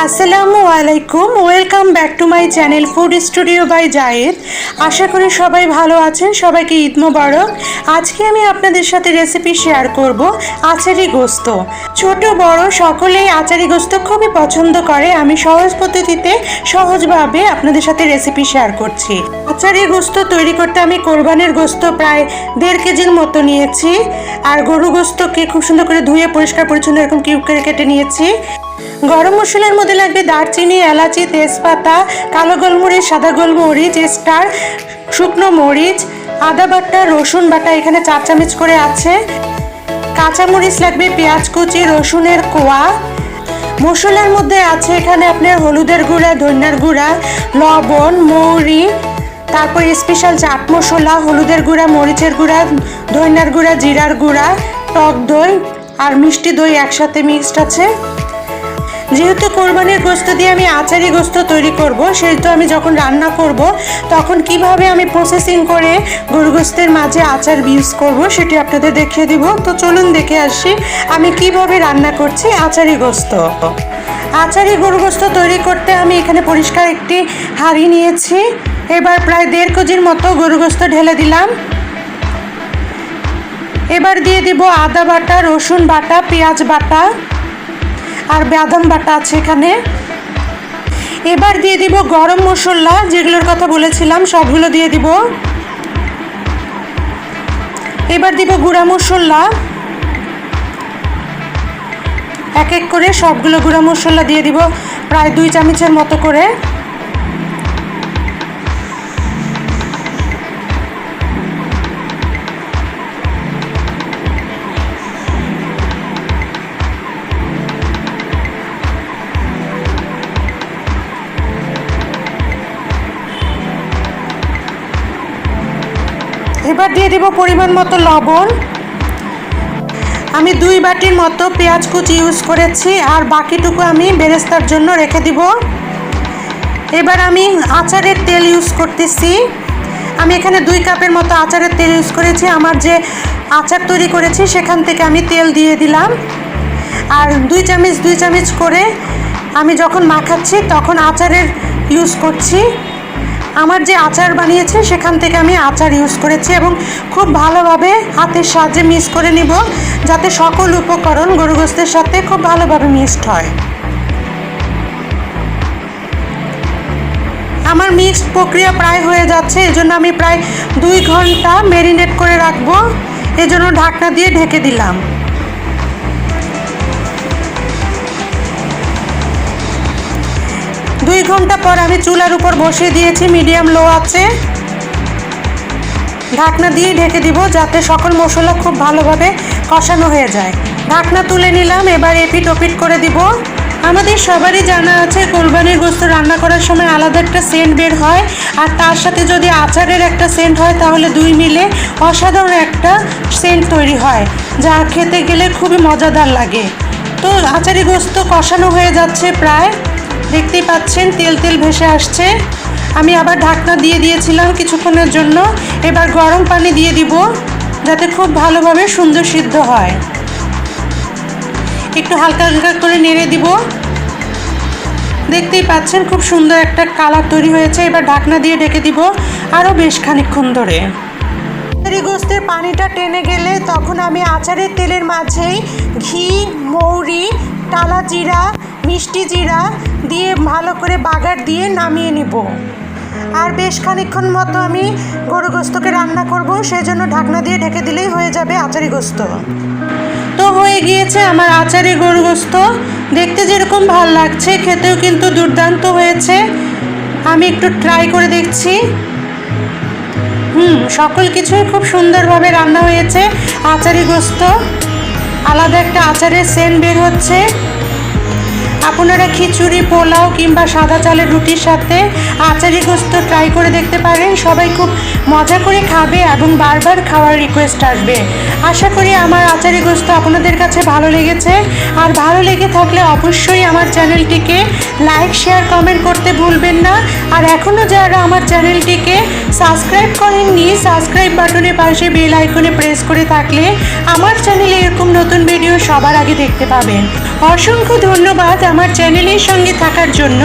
আসসালামু আলাইকুম, welcome back to my channel food studio by Zayed. আশা করি সবাই ভালো আছেন। সবাইকে ঈদ মোবারক। আজকে আমি আপনাদের সাথে রেসিপি শেয়ার করব আচারি গোস্ত। ছোট বড় সকলেই আচারি গোস্ত খুবই পছন্দ করে। আমি সহজ পদ্ধতিতে সহজভাবে আপনাদের সাথে রেসিপি শেয়ার করছি। আচারি গোস্ত তৈরি করতে আমি কোরবানির গোস্ত প্রায় 1.5 কেজির মতো নিয়েছি। আর গরু গোস্তকে খুব সুন্দর করে ধুয়ে পরিষ্কার পরিচ্ছন্ন এরকম কিউব করে কেটে নিয়েছি। গরম মশলার মধ্যে লাগবে দারচিনি, এলাচি, তেজপাতা, কালো গোলমরিচ, সাদা গোলমরিচ, স্টার, শুকনো মরিচ, আদা বাটা, রসুন বাটা এখানে 4 চামচ করে আছে। কাঁচামরিচ লাগবে, পেঁয়াজ কুচি, রসুনের কোয়া। মশলার মধ্যে আছে এখানে আপনার হলুদের গুঁড়া, ধনিয়ার গুঁড়া, লবণ, মৌরি, তারপর স্পেশাল চাট মশলা, হলুদের গুঁড়া, মরিচের গুঁড়া, ধনিয়ার গুঁড়া, জিরার গুঁড়া, টক দই আর মিষ্টি দই একসাথে মিক্সড আছে। যেহেতু কোরবানির গোস্ত দিয়ে আমি আচারি গোস্ত তৈরি করব, সেহেতু আমি যখন রান্না করব তখন কিভাবে আমি প্রসেসিং করে গরু গোস্তের মাঝে আচার ইউজ করব সেটি আপনাদের দেখিয়ে দিব। তো চলুন দেখে আসি আমি কিভাবে রান্না করছি আচারি গোস্ত। আচারি গরু গোস্ত তৈরি করতে আমি এখানে পরিষ্কার একটি হাঁড়ি নিয়েছি। এবার প্রায় 1.5 কেজির মতো গরু গোস্ত ঢেলে দিলাম। এবার দিয়ে দিব আদা বাটা, রসুন বাটা, পেঁয়াজ বাটা আর বাদাম বাটা আছে এখানে। এবার দিয়ে দিব গরম মশলা, যেগুলোর কথা বলেছিলাম সবগুলো দিয়ে দিব। এবার দিব গুঁড়া মশলা, এক এক করে সবগুলো গুঁড়া মশলা দিয়ে দিব প্রায় 2 চামচের মতো করে। এবার দিয়ে দিব পরিমাণ মতো লবণ। আমি 2 বাটির মতো পেঁয়াজ কুচি ইউজ করেছি আর বাকিটুকু আমি বেরেস্তার জন্য রেখে দিব। এবার আমি আচারের তেল ইউজ করতেছি। আমি এখানে 2 কাপের মতো আচারের তেল ইউজ করেছি। আমার যে আচার তৈরি করেছি সেখান থেকে আমি তেল দিয়ে দিলাম। আর 2 চামচ করে আমি যখন মাখাচ্ছি তখন আচারের ইউজ করছি। আমার যে আচার বানিয়েছে সেখান থেকে আমি আচার ইউজ করেছি এবং খুব ভালোভাবে হাতের সাহায্যে মিক্স করে নিব, যাতে সকল উপকরণ গরু গোস্তের সাথে খুব ভালোভাবে মিক্সড হয়। আমার মিক্সড প্রক্রিয়া প্রায় হয়ে যাচ্ছে, এজন্য আমি প্রায় 2 ঘন্টা ম্যারিনেট করে রাখবো। এজন্য ঢাকনা দিয়ে ঢেকে দিলাম। 2 ঘন্টা পর আমি চুলার উপর বসিয়ে দিয়েছি, মিডিয়াম লো আছে। ঢাকনা দিয়ে ঢেকে দিব যাতে সকল মশলা খুব ভালোভাবে কষানো হয়ে যায়। ঢাকনা তুলে নিলাম। এবার এপিট ওপিট করে দিব। আমাদের সবারই জানা আছে কোরবানির গোস্ত রান্না করার সময় আলাদা একটা সেন্ট বের হয়, আর তার সাথে যদি আচারের একটা সেন্ট হয় তাহলে 2 মিলে অসাধারণ একটা সেন্ট তৈরি হয়, যা খেতে গেলে খুবই মজাদার লাগে। তো আচারি গোস্ত কষানো হয়ে যাচ্ছে প্রায়, দেখতেই পাচ্ছেন তেল তেল ভেসে আসছে। আমি আবার ঢাকনা দিয়ে দিয়েছিলাম কিছুক্ষণের জন্য। এবার গরম পানি দিয়ে দিব যাতে খুব ভালোভাবে সুন্দর সিদ্ধ হয়। একটু হালকা হালকা করে নেড়ে দিব। দেখতেই পাচ্ছেন খুব সুন্দর একটা কালার তৈরি হয়েছে। এবার ঢাকনা দিয়ে ঢেকে দিব আরও বেশ খানিকক্ষণ ধরে। আচারি গোস্তের পানিটা টেনে গেলে তখন আমি আচারের তেলের মাঝেই ঘি, মৌরি, টালা জিরা, মিষ্টি জিরা দিয়ে ভালো করে বাগার দিয়ে নামিয়ে নিব। আর বেশ খানিকক্ষণ মতো আমি গরু গোস্তকে রান্না করব, সেজন্য ঢাকনা দিয়ে ঢেকে দিলেই হয়ে যাবে আচারি গোস্ত। তো হয়ে গিয়েছে আমার আচারি গরু গোস্ত। দেখতে যেরকম ভাল লাগছে খেতেও কিন্তু দুর্দান্ত হয়েছে। আমি একটু ট্রাই করে দেখছি। সকল কিছুই খুব সুন্দরভাবে রান্না হয়েছে। আচারি গোস্ত আলাদা একটা আচারের সেন্ট বের হচ্ছে। আপনারা খিচুড়ি, পোলাও কিংবা সাদা চালের রুটির সাথে আচারি গোস্ত ট্রাই করে দেখতে পারেন। সবাই খুব মজা করে খাবে এবং বারবার খাওয়ার রিকোয়েস্ট আসবে। আশা করি আমার আচারি গোস্ত আপনাদের কাছে ভালো লেগেছে। আর ভালো লেগে থাকলে অবশ্যই আমার চ্যানেলটিকে লাইক শেয়ার কমেন্ট করতে ভুলবেন না। আর এখনও যারা আমার চ্যানেলটিকে সাবস্ক্রাইব করেননি, সাবস্ক্রাইব বাটনের পাশে বেল আইকনে প্রেস করে থাকলে আমার চ্যানেলে এরকম নতুন ভিডিও সবার আগে দেখতে পাবেন। অসংখ্য ধন্যবাদ আমার চ্যানেলের সঙ্গে থাকার জন্য।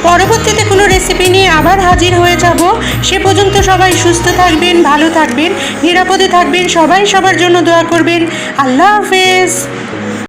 পরবর্তীতে কোনো রেসিপি নিয়ে আবার হাজির হয়ে যাব। সে পর্যন্ত সবাই সুস্থ থাকবেন, ভালো থাকবেন, নিরাপদে থাকবেন, সবাই সবার জন্য দোয়া করবেন। আল্লাহ হাফেজ।